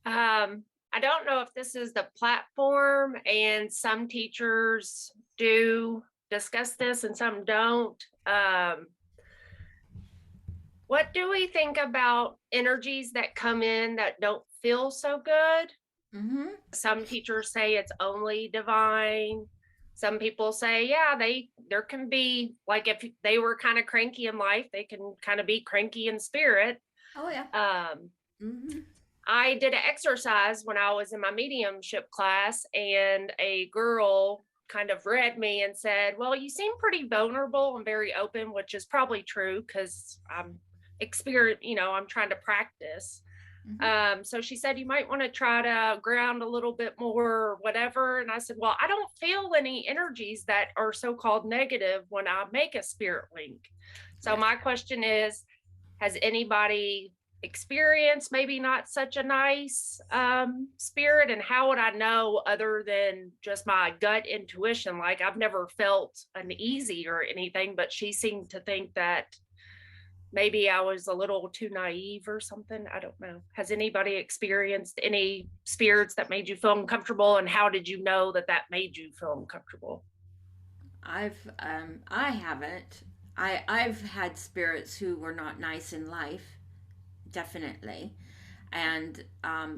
I don't know if this is the platform, and some teachers do discuss this and some don't. What do we think about energies that come in that don't feel so good? Hmm. Some teachers say it's only divine. Some people say, yeah, there can be, like, if they were kind of cranky in life, they can kind of be cranky in spirit. Oh yeah. Um, Hmm. I did an exercise when I was in my mediumship class, and a girl kind of read me and said, well, you seem pretty vulnerable and very open, which is probably true because I'm trying to practice. Hmm. So she said, you might want to try to ground a little bit more or whatever. And I said, well, I don't feel any energies that are so called negative when I make a spirit link. So Yes. my question is, has anybody experienced maybe not such a nice spirit? And how would I know other than just my gut intuition? Like, I've never felt uneasy or anything, but she seemed to think that maybe I was a little too naive or something. I don't know. Has anybody experienced any spirits that made you feel uncomfortable? And how did you know that that made you feel uncomfortable? I haven't. I've had spirits who were not nice in life, definitely, and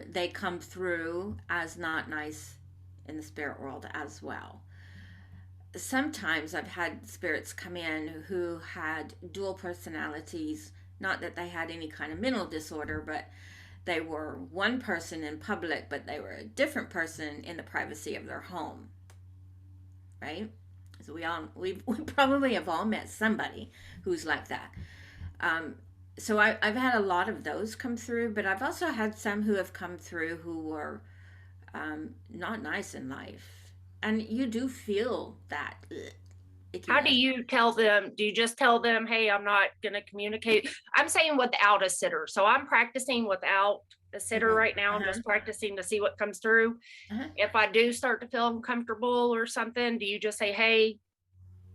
they come through as not nice in the spirit world as well. Sometimes I've had spirits come in who had dual personalities. Not that they had any kind of mental disorder, but they were one person in public, but they were a different person in the privacy of their home, right? So we probably have all met somebody who's like that. Um, so I've had a lot of those come through, but I've also had some who have come through who were not nice in life, and you do feel that How do ickiness. you tell them? Do you just tell them, hey, I'm not going to communicate? I'm saying without a sitter. So I'm practicing without a sitter Mhm. right now. I'm Uh-huh. just practicing to see what comes through. Uh-huh. If I do start to feel uncomfortable or something, do you just say, hey,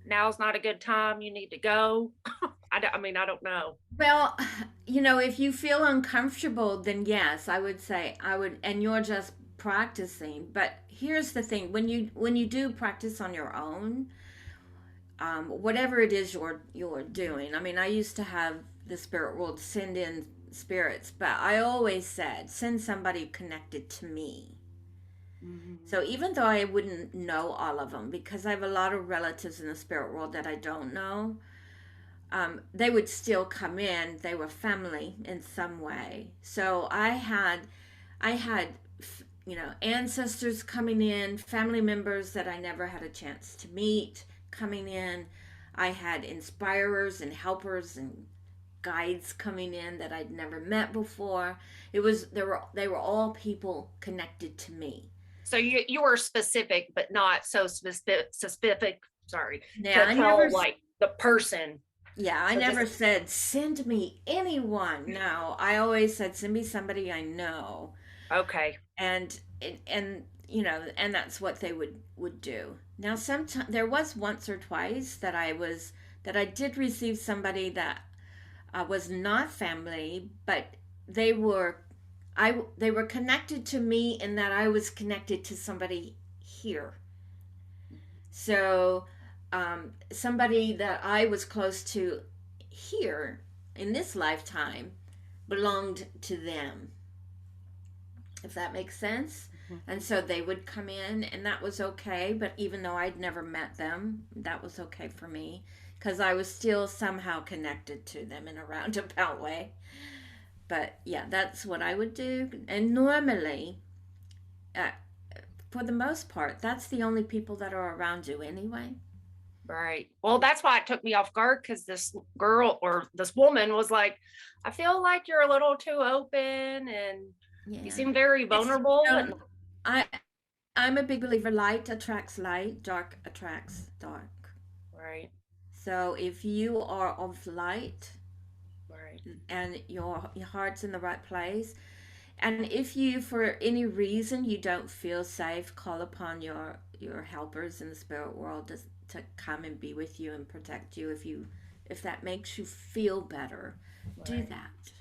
now's not a good time. You need to go? I don't know. Well, if you feel uncomfortable, then yes, I would say I would, and you're just practicing. But here's the thing: when you do practice on your own, whatever it is you're doing. I mean, I used to have the spirit world send in spirits, but I always said send somebody connected to me. Mhm. So even though I wouldn't know all of them, because I have a lot of relatives in the spirit world that I don't know, they would still come in. They were family in some way. So I had, ancestors coming in, family members that I never had a chance to meet coming in. I had inspirers and helpers and guides coming in that I'd never met before. They were all people connected to me. So you were specific, but not so specific. Sorry, Now to I never tell like the person. Yeah, I So just never said send me anyone. No, I always said send me somebody I know, okay. and that's what they would do. Now, sometimes there was once or twice that I did receive somebody that was not family, but they were they were connected to me in that I was connected to somebody here. So, somebody that I was close to here in this lifetime belonged to them, if that makes sense. And so they would come in, and that was okay. But even though I'd never met them, that was okay for me because I was still somehow connected to them in a roundabout way. But yeah, that's what I would do. And normally, uh, for the most part, that's the only people that are around you anyway. Right. Well, that's why it took me off guard, because this girl or this woman was like, I feel like you're a little too open and you Yeah. seem very It's, vulnerable. And I I'm a big believer light attracts light, dark attracts dark. right, So if you are of light right, and your heart's in the right place, and if you for any reason you don't feel safe, call upon your helpers in the spirit world to come and be with you and protect you if that makes you feel better. Do right. that.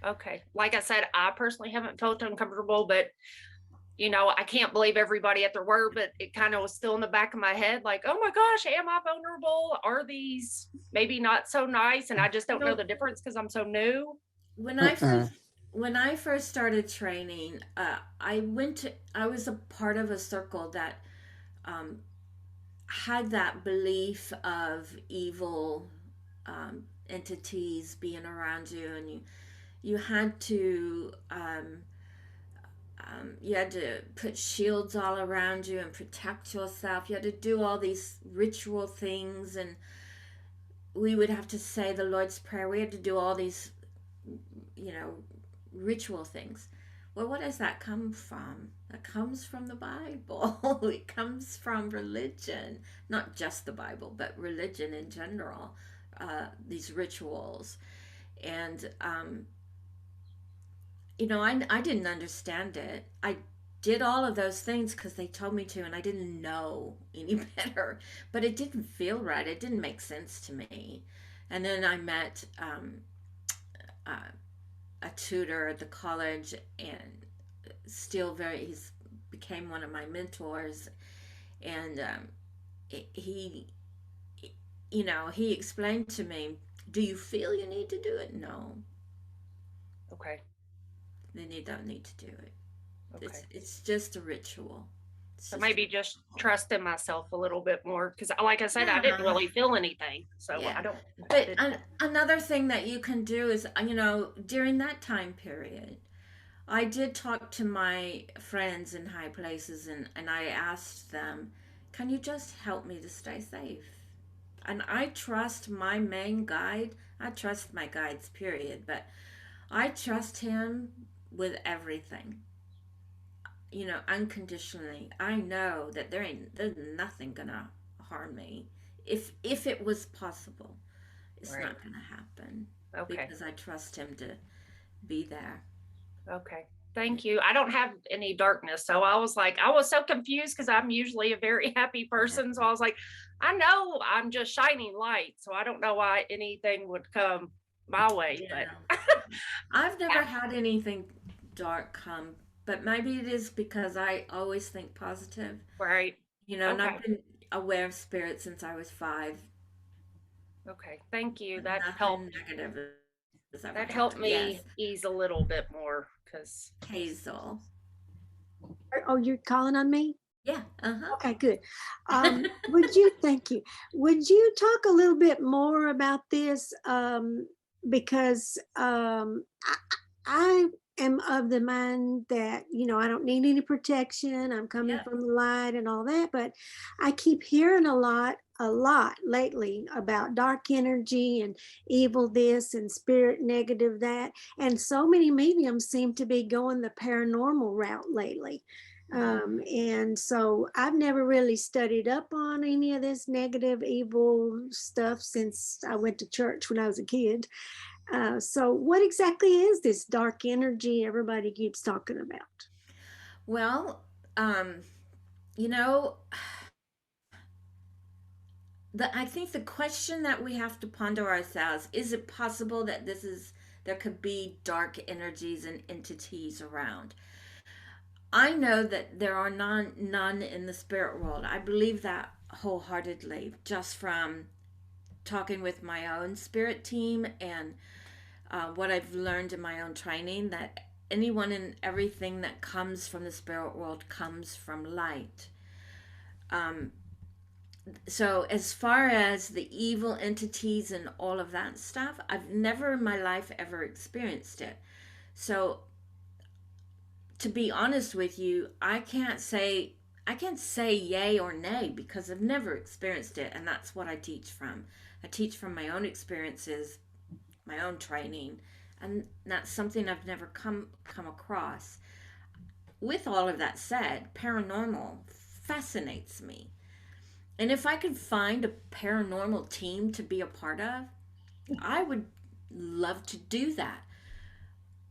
Okay. Like I said, I personally haven't felt uncomfortable, but you know, I can't believe everybody at their word, but it kind of was still in the back of my head, like, oh my gosh, am I vulnerable? Are these maybe not so nice? And I just You don't know know, the difference because I'm so new. when I Mm-mm. first when I first started training, I was a part of a circle that um, had that belief of evil entities being around you, and you had to you had to put shields all around you and protect yourself. You had to do all these ritual things, and we would have to say the Lord's Prayer. We had to do all these, you know, ritual things. Well, what does that come from? That comes from the Bible. It comes from religion, not just the Bible, but religion in general. These rituals, and I didn't understand it. I did all of those things because they told me to, and I didn't know any better. But it didn't feel right. It didn't make sense to me. And then I met uh, a tutor at the college, and he's became one of my mentors. And he, he explained to me, "Do you feel you need to do it? No, Okay. then you don't need to do it. Okay. It's just a ritual. It's So just maybe just trust in myself a little bit more because, like I said, I didn't yeah, really feel anything. So yeah. I don't, I But didn't. another thing that you can do is, during that time period, I did talk to my friends in high places, and I asked them, can you just help me to stay safe? And I trust my main guide. I trust my guides, period. But I trust him with everything, unconditionally. I know that there's nothing gonna harm me. If it was possible, it's Right. not gonna happen Okay. because I trust him to be there. Okay. Thank you. I don't have any darkness. So I was like, I was so confused because I'm usually a very happy Yeah. person. So I was like, I know I'm just shining light. So I don't know why anything would come my way, but Yeah. I've never had anything dark come, but maybe it is because I always think positive, right. and Okay. I've been aware of spirit since I was 5. Okay. Thank you. Nothing negative has ever That helped happened. Yes. me ease a little bit more because Hazel. Oh, you're calling on me? Yeah. Uh-huh. Okay, good. Thank you. Would you talk a little bit more about this? Because I am of the mind that, I don't need any protection. I'm coming Yeah. from the light and all that, but I keep hearing a lot lately about dark energy and evil this and spirit negative that. And so many mediums seem to be going the paranormal route lately. And so I've never really studied up on any of this negative, evil stuff since I went to church when I was a kid. So, what exactly is this dark energy everybody keeps talking about? Well, um, you know, I think the question that we have to ponder ourselves, is it possible that there could be dark energies and entities around? I know that there are none in the spirit world. I believe that wholeheartedly, just from talking with my own spirit team and what I've learned in my own training, that anyone and everything that comes from the spirit world comes from light. Um, so as far as the evil entities and all of that stuff, I've never in my life ever experienced it. So to be honest with you, I can't say yay or nay because I've never experienced it, and that's what I teach from. I teach from my own experiences, my own training, and that's something I've never come across. With all of that said, paranormal fascinates me. And if I could find a paranormal team to be a part of, I would love to do that.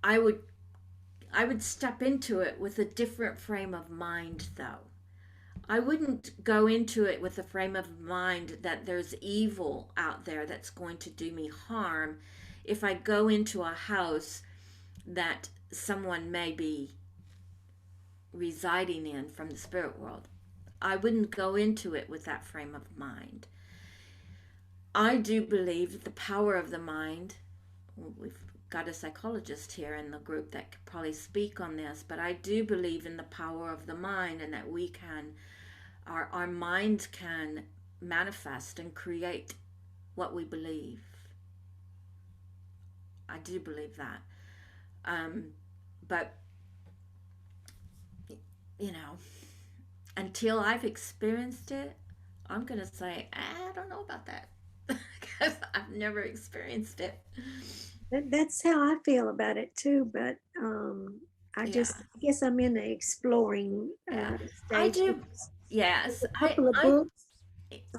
I would I would step into it with a different frame of mind though. I wouldn't go into it with a frame of mind that there's evil out there that's going to do me harm if I go into a house that someone may be residing in from the spirit world. I wouldn't go into it with that frame of mind. I do believe that the power of the mind, we've got a psychologist here in the group that could probably speak on this, but I do believe in the power of the mind, and that we can, our mind can manifest and create what we believe. I do believe that. But, you know, until I've experienced it, I'm going to say, I don't know about that, because I've never experienced it. That's how I feel about it too, but I guess I'm in the exploring stage. I do, yes. A couple of books.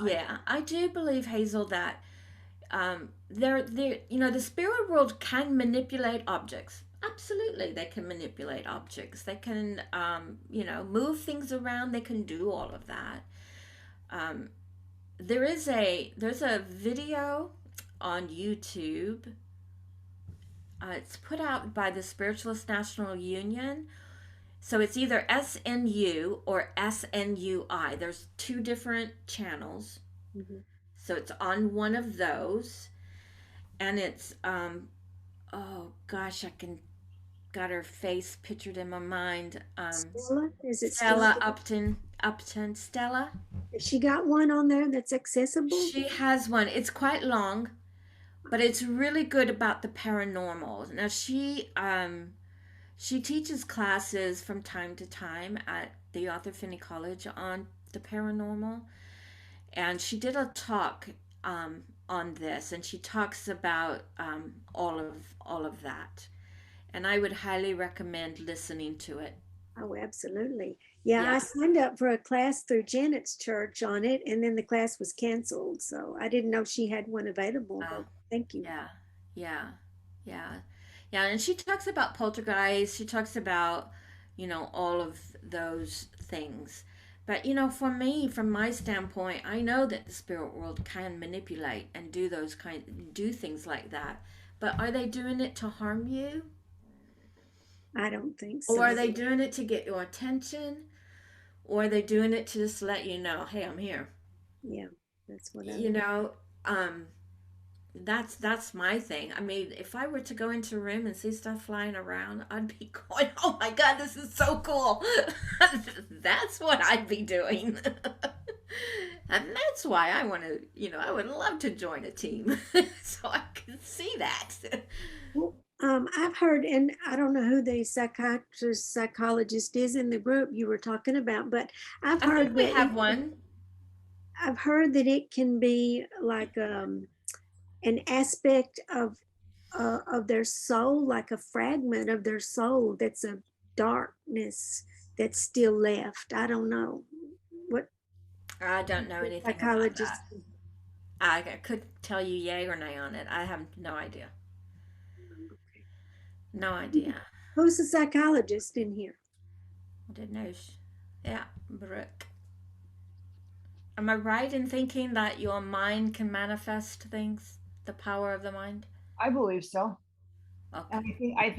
Yeah, I do believe, Hazel, that the spirit world can manipulate objects. Absolutely, they can manipulate objects. They can, move things around. They can do all of that. There's a video on YouTube. It's put out by the Spiritualist National Union. So it's either SNU or SNUI. There's two different channels. Mm-hmm. So it's on one of those. And it's, oh gosh, got her face pictured in my mind. Stella? Is it Stella Upton? Stella? She got one on there that's accessible? She has one. It's quite long, but it's really good about the paranormal. Now she teaches classes from time to time at the Arthur Finney College on the paranormal, and she did a talk on this, and she talks about all of that, and I would highly recommend listening to it. Oh, absolutely. Yeah, I signed up for a class through Janet's church on it, and then the class was canceled, so I didn't know she had one available. But thank you. Yeah, and she talks about poltergeist. She talks about, all of those things. But, for me, from my standpoint, I know that the spirit world can manipulate and do things like that. But are they doing it to harm you? I don't think so. Or are they doing it to get your attention? Or are they doing it to just let you know, hey, I'm here? Yeah, that's what I mean. That's my thing. I mean, if I were to go into a room and see stuff flying around, I'd be going, oh my God, this is so cool. That's what I'd be doing. And that's why I want to, I would love to join a team so I can see that. Well, I've heard, and I don't know who the psychologist is in the group you were talking about, but I've heard we have one. I've heard that it can be like an aspect of their soul, like a fragment of their soul that's a darkness that's still left. I don't know what. I don't know anything about that. I could tell you yay or nay on it. I have no idea. No idea. Who's the psychologist in here? I didn't know. Yeah, Brooke. Am I right in thinking that your mind can manifest things? The power of the mind? I believe so. Okay. And I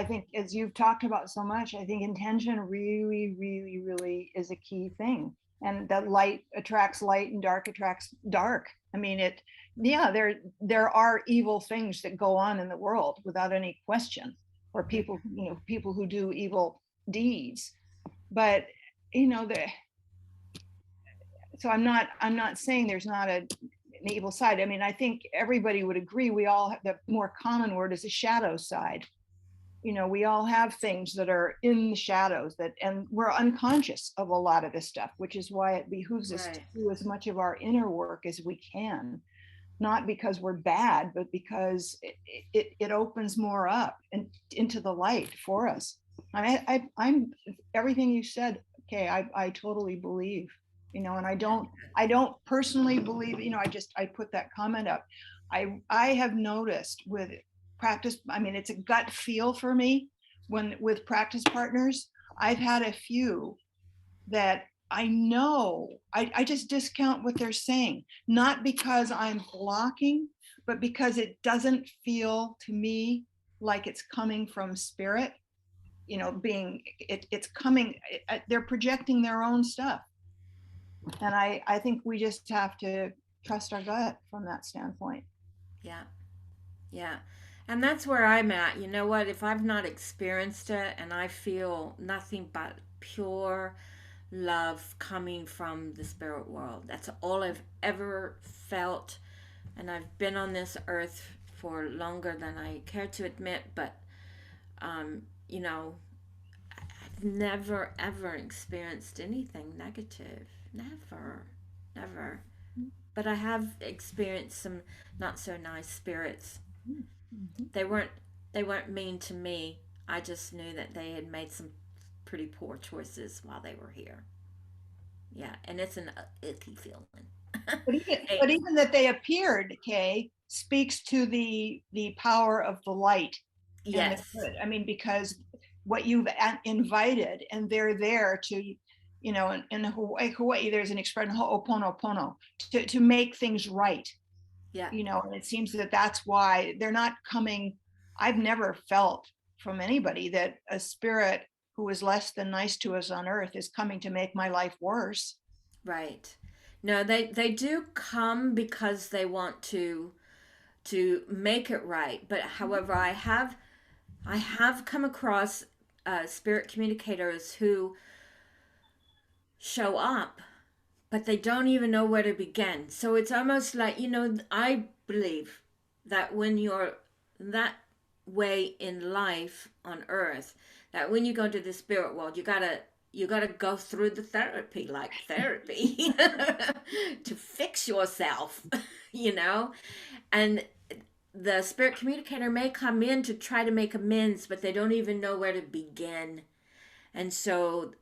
think as you've talked about so much, I think intention really, really, really is a key thing. And that light attracts light and dark attracts dark. I mean, there are evil things that go on in the world without any question, or people who do evil deeds. But, so I'm not saying there's not an evil side. I mean, I think everybody would agree the more common word is a shadow side. We all have things that are in the shadows and we're unconscious of a lot of this stuff, which is why it behooves us to do as much of our inner work as we can, not because we're bad, but because it opens more up and into the light for us. I'm everything you said, okay, I totally believe. And I don't personally believe, I put that comment up. I have noticed with practice, I mean, it's a gut feel for me with practice partners. I've had a few that I know, I just discount what they're saying, not because I'm blocking, but because it doesn't feel to me like it's coming from spirit, you know, it's coming, they're projecting their own stuff. And I think we just have to trust our gut from that standpoint. Yeah. Yeah. And that's where I'm at. You know what? If I've not experienced it and I feel nothing but pure love coming from the spirit world, that's all I've ever felt. And I've been on this earth for longer than I care to admit, but, you know, I've never, ever experienced anything negative. Never. But I have experienced some not so nice spirits. Mm-hmm. They weren't mean to me. I just knew that they had made some pretty poor choices while they were here. Yeah, and it's an icky feeling. But even that they appeared, Kay, speaks to the power of the light. Yes. And the good. I mean, because what you've invited, and they're there to, you know, in Hawaii, there's an expression, ho'oponopono, to make things right. Yeah. You know, and it seems that that's why they're not coming. I've never felt from anybody that a spirit who is less than nice to us on earth is coming to make my life worse. Right. No, they do come because they want to make it right. But however, I have come across spirit communicators who show up, but they don't even know where to begin. So it's almost like, you know, I believe that when you're that way in life on earth, that when you go to the spirit world, you gotta go through the therapy, like therapy, to fix yourself, you know? And the spirit communicator may come in to try to make amends, but they don't even know where to begin. And so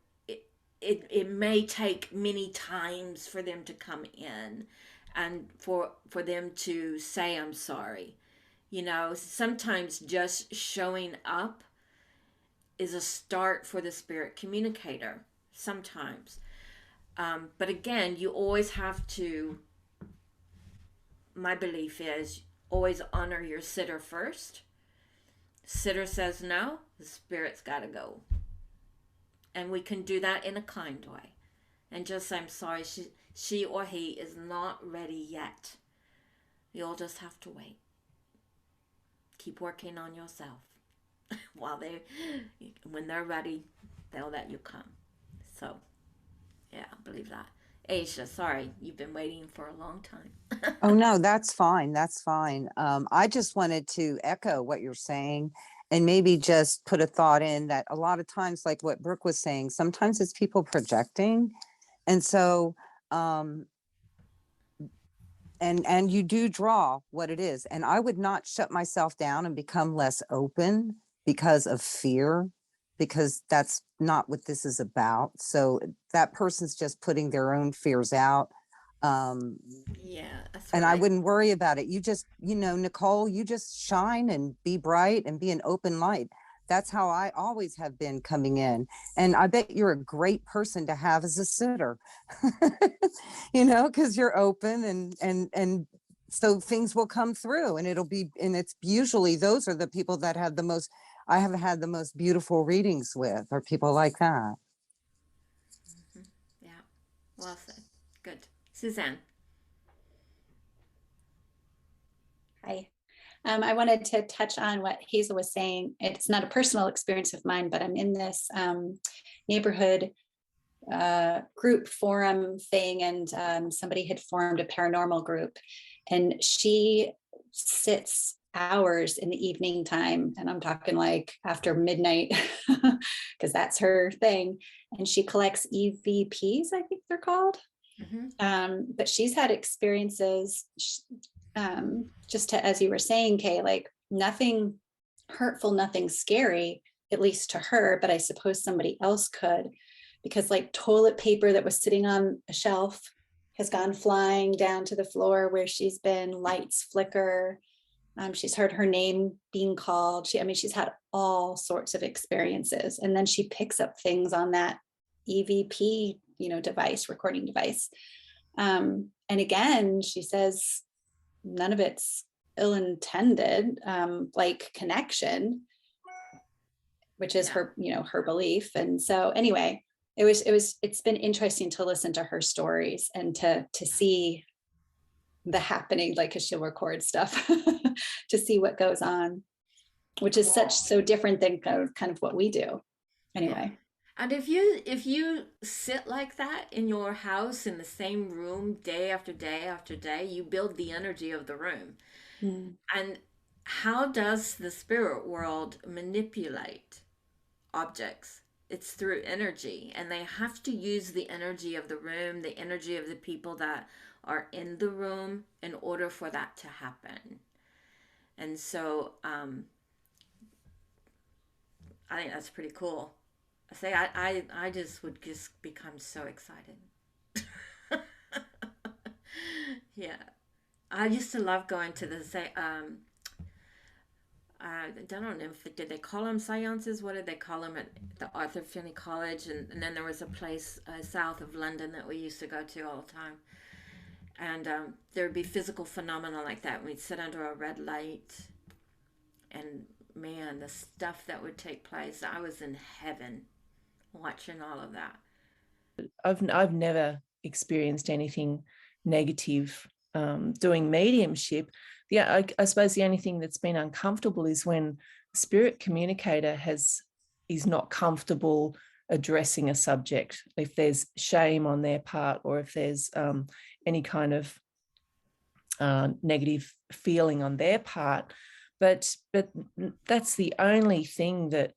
it may take many times for them to come in and for them to say, I'm sorry. You know, sometimes just showing up is a start for the spirit communicator, sometimes. But again, you always have to, my belief is, always honor your sitter first. Sitter says no, the spirit's got to go. And we can do that in a kind way. And just say, I'm sorry, she or he is not ready yet. You'll just have to wait. Keep working on yourself. When they're ready, they'll let you come. So, yeah, I believe that. Asia, sorry, you've been waiting for a long time. Oh, no, that's fine. That's fine. I just wanted to echo what you're saying and maybe just put a thought in that a lot of times, like what Brooke was saying, sometimes it's people projecting. And so, and you do draw what it is. And I would not shut myself down and become less open because of fear, because that's not what this is about. So that person's just putting their own fears out. Yeah, that's and right. I wouldn't worry about it. You just, you know, Nicole, you just shine and be bright and be an open light. That's how I always have been coming in. And I bet you're a great person to have as a sitter, you know, because you're open and so things will come through and it's usually those are the people that have the most, I have had the most beautiful readings with, or people like that. Mm-hmm. Yeah, well said. Good. Suzanne. Hi. I wanted to touch on what Hazel was saying. It's not a personal experience of mine, but I'm in this neighborhood group forum thing, and somebody had formed a paranormal group, and she sits hours in the evening time, and I'm talking like after midnight, because that's her thing, and she collects EVPs, I think they're called. Mm-hmm. But she's had experiences, just to, as you were saying, Kay, like nothing hurtful, nothing scary, at least to her, but I suppose somebody else could, because like toilet paper that was sitting on a shelf has gone flying down to the floor where she's been, lights flicker. She's heard her name being called. She's had all sorts of experiences. And then she picks up things on that EVP, device, recording device. And again, she says, none of it's ill-intended, like connection, which is Yeah. her, you know, her belief. And so anyway, it's been interesting to listen to her stories and to see the happening, like, cause she'll record stuff to see what goes on, which is so different than kind of what we do. Anyway. And if you sit like that in your house in the same room day after day after day, you build the energy of the room. And how does the spirit world manipulate objects? It's through energy, and they have to use the energy of the room, the energy of the people that are in the room in order for that to happen. And so I think that's pretty cool. I just would just become so excited. Yeah. I used to love going to the I don't know if did they call them seances? What did they call them at the Arthur Finney College? And then there was a place south of London that we used to go to all the time. And there would be physical phenomena like that. We'd sit under a red light, and man, the stuff that would take place, I was in heaven watching all of that. I've never experienced anything negative doing mediumship. Yeah, I suppose the only thing that's been uncomfortable is when the spirit communicator is not comfortable addressing a subject. If there's shame on their part, or if there's any kind of negative feeling on their part, but that's the only thing that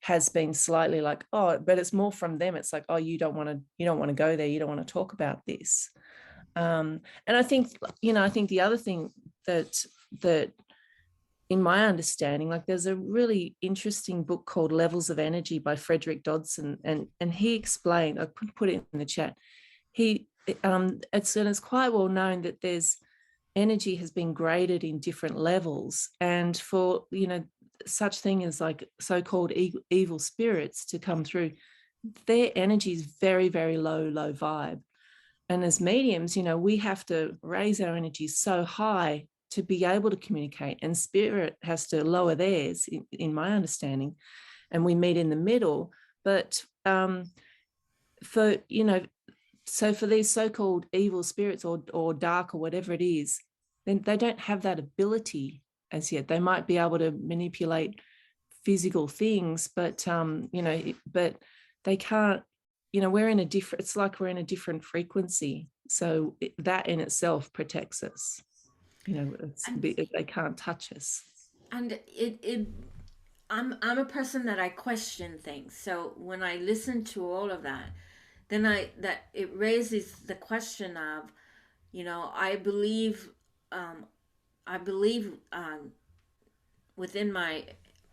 has been slightly like, oh, but it's more from them. It's like, oh, you don't want to go there. You don't want to talk about this. And I think the other thing that in my understanding, like, there's a really interesting book called Levels of Energy by Frederick Dodson, and he explained, I put it in the chat. It's quite well known that there's energy has been graded in different levels, and for such thing as like so-called evil spirits to come through, their energy is very, very low vibe. And as mediums, we have to raise our energy so high to be able to communicate, and spirit has to lower theirs, in my understanding, and we meet in the middle. But for these so-called evil spirits or dark or whatever it is, then they don't have that ability as yet. They might be able to manipulate physical things, but but they can't. We're in a different. It's like we're in a different frequency. So that in itself protects us. They can't touch us. And I'm a person that I question things. So when I listen to all of that, then it raises the question of, I believe within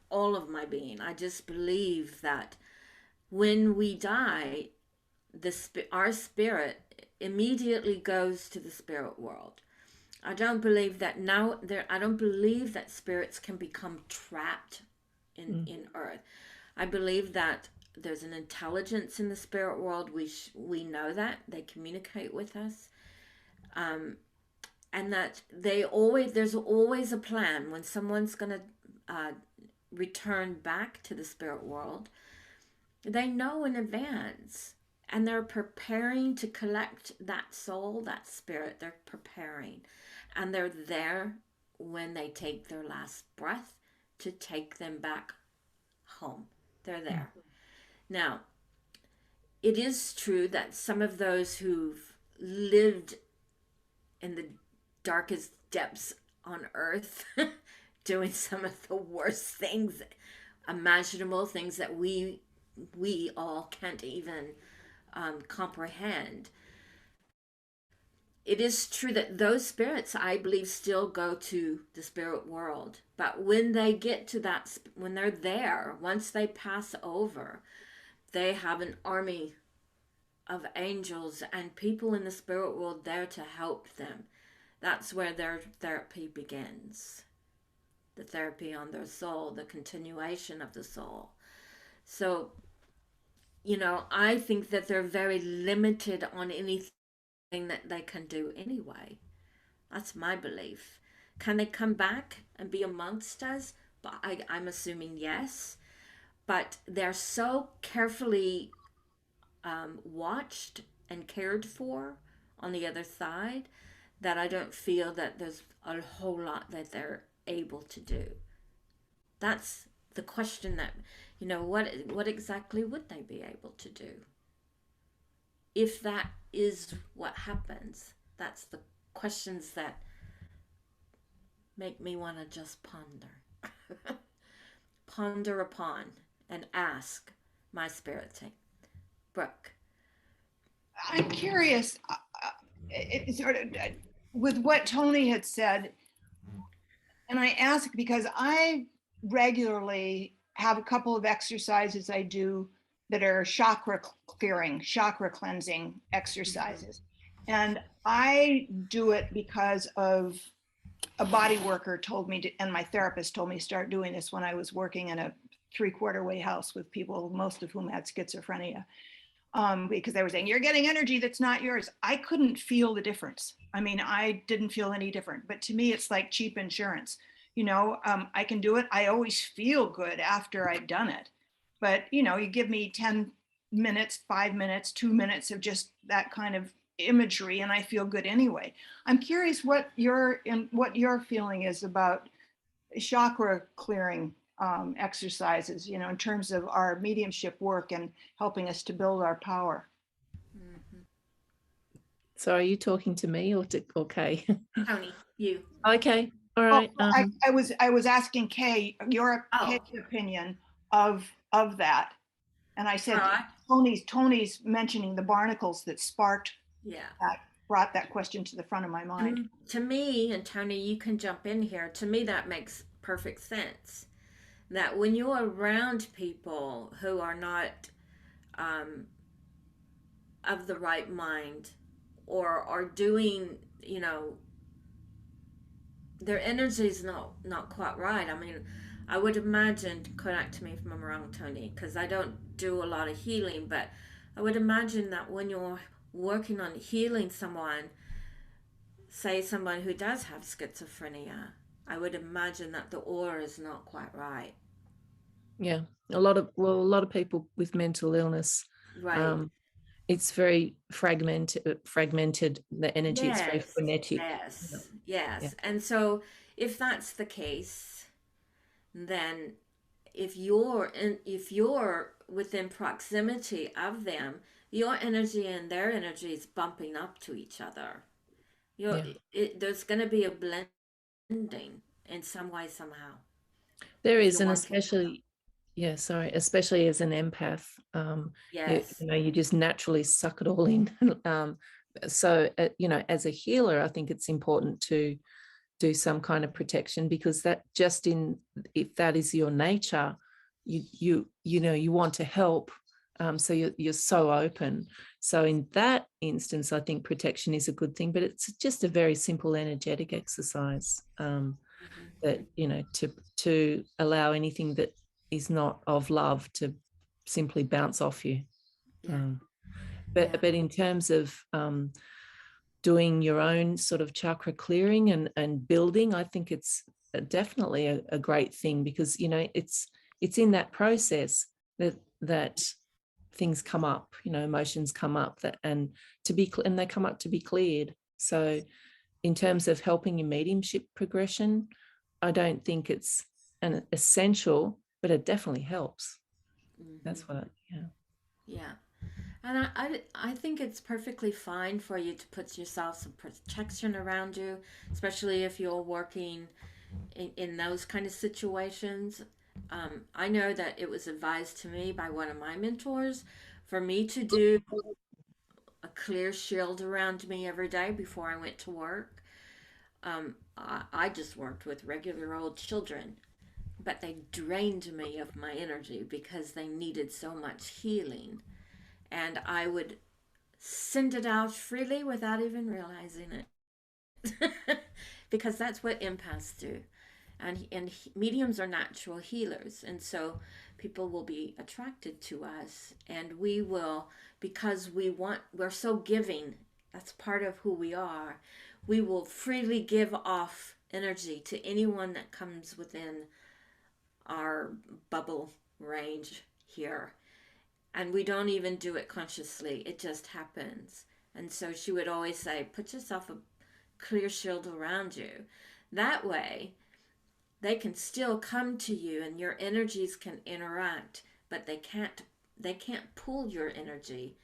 all of my being, I just believe that when we die, our spirit immediately goes to the spirit world. I don't believe that I don't believe that spirits can become trapped in earth. I believe that there's an intelligence in the spirit world. We know that they communicate with us, and that there's always a plan when someone's going to return back to the spirit world. They know in advance, and they're preparing to collect that soul, that spirit. They're preparing, and they're there when they take their last breath to take them back home. They're there. Now, it is true that some of those who've lived in the darkest depths on earth doing some of the worst things imaginable, things that we all can't even comprehend. It is true that those spirits, I believe, still go to the spirit world. But when they get to that, when they're there, once they pass over, they have an army of angels and people in the spirit world there to help them. That's where their therapy begins. The therapy on their soul, the continuation of the soul. So, I think that they're very limited on anything that they can do anyway. That's my belief. Can they come back and be amongst us? But I'm assuming yes. But they're so carefully watched and cared for on the other side that I don't feel that there's a whole lot that they're able to do. That's the question that, what exactly would they be able to do? If that is what happens, that's the questions that make me want to just ponder. Ponder upon and ask my spirit thing. Brooke. I'm curious, it sort of, with what Tony had said, and I ask because I regularly have a couple of exercises I do that are chakra clearing, chakra cleansing exercises. And I do it because of a body worker told me to, and my therapist told me to start doing this when I was working in a 3/4 way house with people, most of whom had schizophrenia. Because they were saying, you're getting energy that's not yours. I couldn't feel the difference. I mean, I didn't feel any different, but to me, it's like cheap insurance. I can do it. I always feel good after I've done it. But, you give me 10 minutes, 5 minutes, 2 minutes of just that kind of imagery, and I feel good anyway. I'm curious what your feeling is about chakra clearing exercises, in terms of our mediumship work and helping us to build our power. Mm-hmm. So are you talking to me or Kay? Tony, you. Okay. All right. I was asking Kay your Kay's opinion of that. And I said, Tony's mentioning the barnacles that sparked that, brought that question to the front of my mind. To me, and Tony, you can jump in here. To me, that makes perfect sense. That when you're around people who are not of the right mind or are doing, their energy is not quite right. I mean, I would imagine, correct me if I'm wrong, Tony, because I don't do a lot of healing, but I would imagine that when you're working on healing someone, say someone who does have schizophrenia, I would imagine that the aura is not quite right. Yeah, a lot of people with mental illness, right? It's very fragmented. The energy is very frenetic. Yes. And so, if that's the case, then if you're within proximity of them, your energy and their energy is bumping up to each other. There's going to be a blending in some way, somehow. There is, and especially as an empath, you just naturally suck it all in. So as a healer, I think it's important to do some kind of protection, because that if that is your nature, you want to help. So you're so open. So in that instance, I think protection is a good thing, but it's just a very simple energetic exercise that, to allow anything that is not of love to simply bounce off you. But in terms of doing your own sort of chakra clearing and building, I think it's definitely a great thing, because it's in that process that things come up, emotions come up and they come up to be cleared. So in terms of helping your mediumship progression, I don't think it's an essential, but it definitely helps. That's what And I think it's perfectly fine for you to put yourself some protection around you, especially if you're working in those kind of situations. I know that it was advised to me by one of my mentors for me to do a clear shield around me every day before I went to work. I just worked with regular old children, but they drained me of my energy because they needed so much healing. And I would send it out freely without even realizing it. Because that's what empaths do. And mediums are natural healers. And so people will be attracted to us. And we will, because we're so giving, that's part of who we are. We will freely give off energy to anyone that comes within our bubble range here. And we don't even do it consciously. It just happens. And so she would always say, put yourself a clear shield around you. That way, they can still come to you and your energies can interact, but they can't pull your energy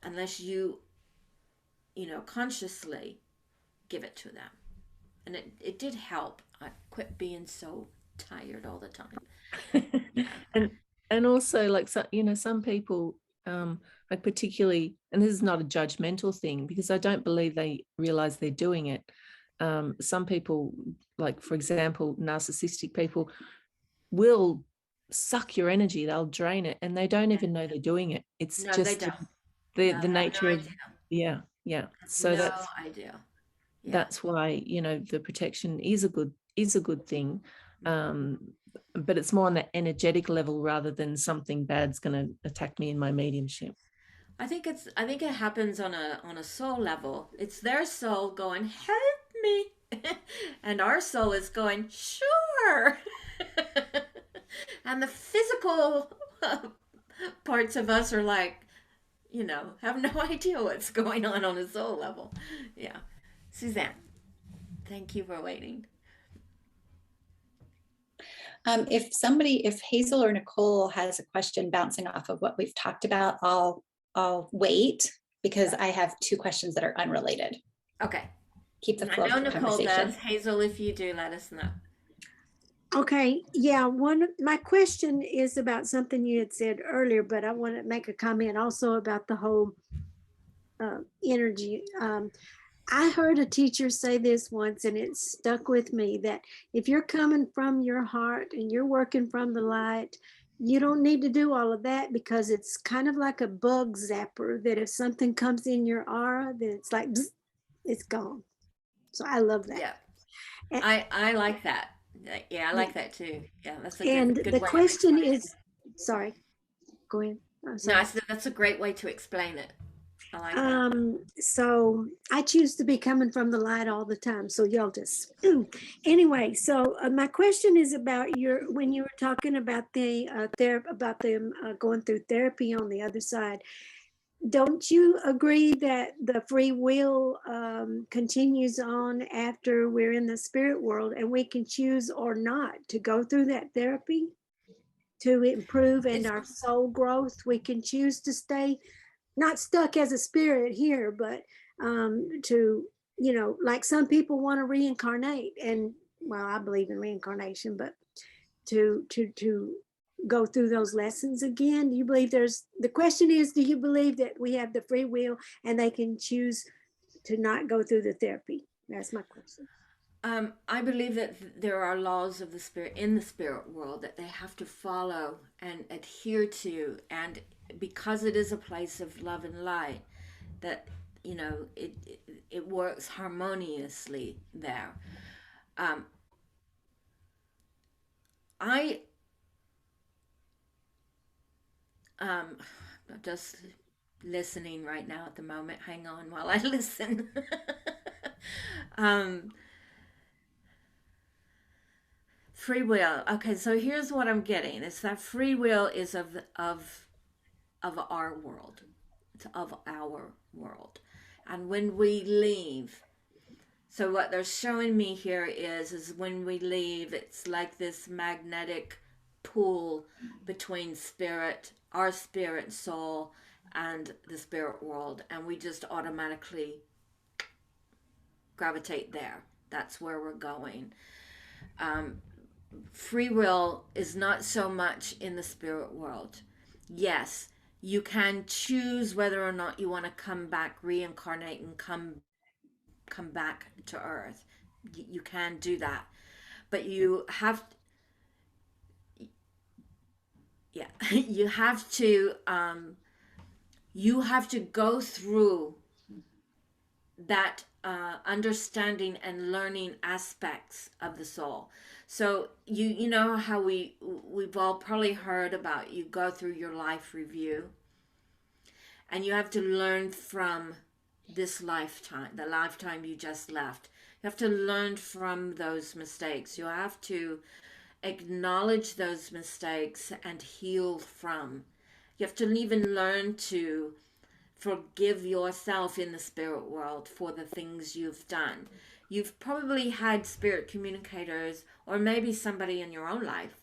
unless you consciously give it to them. And it did help. I quit being so tired all the time. and also, like, so, some people, like, particularly, and this is not a judgmental thing because I don't believe they realize they're doing it. Some people, like, for example, narcissistic people will suck your energy, they'll drain it, and they don't even know they're doing it. It's just the nature of, yeah. So no idea. Yeah. That's why, the protection is a good thing. But it's more on the energetic level rather than something bad's going to attack me in my mediumship. I think it happens on a soul level. It's their soul going, help me. And our soul is going, sure. And the physical parts of us are like, have no idea what's going on a soul level. Yeah. Suzanne, thank you for waiting. If Hazel or Nicole has a question bouncing off of what we've talked about, I'll wait because I have 2 questions that are unrelated. Okay. Keep the flow I know of the Nicole conversation. does. Hazel, if you do, let us know. Okay, yeah, my question is about something you had said earlier, but I want to make a comment also about the whole energy. I heard a teacher say this once and it stuck with me, that if you're coming from your heart and you're working from the light, you don't need to do all of that because it's kind of like a bug zapper, that if something comes in your aura, then it's like, bzz, it's gone. So I love that. Yeah. And I like that. Yeah, I like that too. Yeah, that's a good the way question is, sorry, go ahead. No, I said that's a great way to explain it. I like that. So I choose to be coming from the light all the time. So y'all just, anyway, so my question is about when you were talking about about them going through therapy on the other side. Don't you agree that the free will continues on after we're in the spirit world and we can choose or not to go through that therapy to improve and our soul growth? We can choose to stay not stuck as a spirit here, but to, like some people want to reincarnate, and well, I believe in reincarnation, but to go through those lessons again. Do you believe the question is, do you believe that we have the free will and they can choose to not go through the therapy? That's my question. I believe that there are laws of the spirit in the spirit world that they have to follow and adhere to, and because it is a place of love and light, that it works harmoniously there. I'm just listening right now at the moment. Hang on while I listen. Free will. Okay, so here's what I'm getting. It's that free will is of our world. It's of our world. And when we leave, so what they're showing me here is when we leave, it's like this magnetic pull between our spirit soul, and the spirit world, and we just automatically gravitate there. That's where we're going. Free will is not so much in the spirit world. Yes, you can choose whether or not you want to come back, reincarnate, and come back to Earth. You can do that, but you have you have to go through that understanding and learning aspects of the soul. So you know how we've all probably heard about, you go through your life review and you have to learn from this lifetime, the lifetime you just left. You You have to learn from those mistakes. You have to acknowledge those mistakes and heal from. You have to even learn to forgive yourself in the spirit world for the things you've done. You've probably had spirit communicators, or maybe somebody in your own life,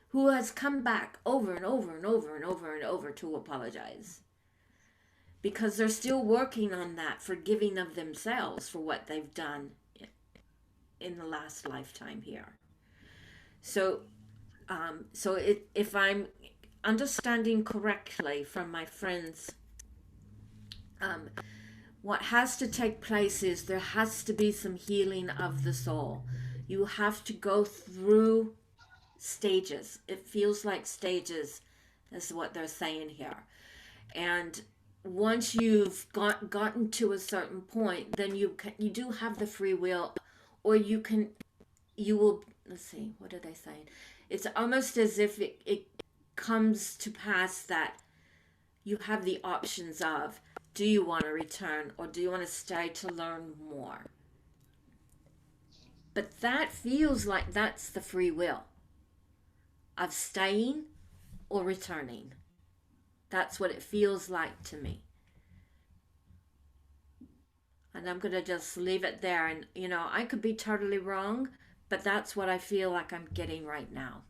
who has come back over and over and over and over and over to apologize, because they're still working on that forgiving of themselves for what they've done in the last lifetime here. So if I'm understanding correctly from my friends, what has to take place is there has to be some healing of the soul. You have to go through stages. It feels like stages, is what they're saying here. And once you've gotten to a certain point, then you do have the free will, or you will, let's see, what are they saying? It's almost as if it comes to pass that you have the options of, do you want to return or do you want to stay to learn more? But that feels like that's the free will of staying or returning. That's what it feels like to me. And I'm going to just leave it there. And, I could be totally wrong, but that's what I feel like I'm getting right now.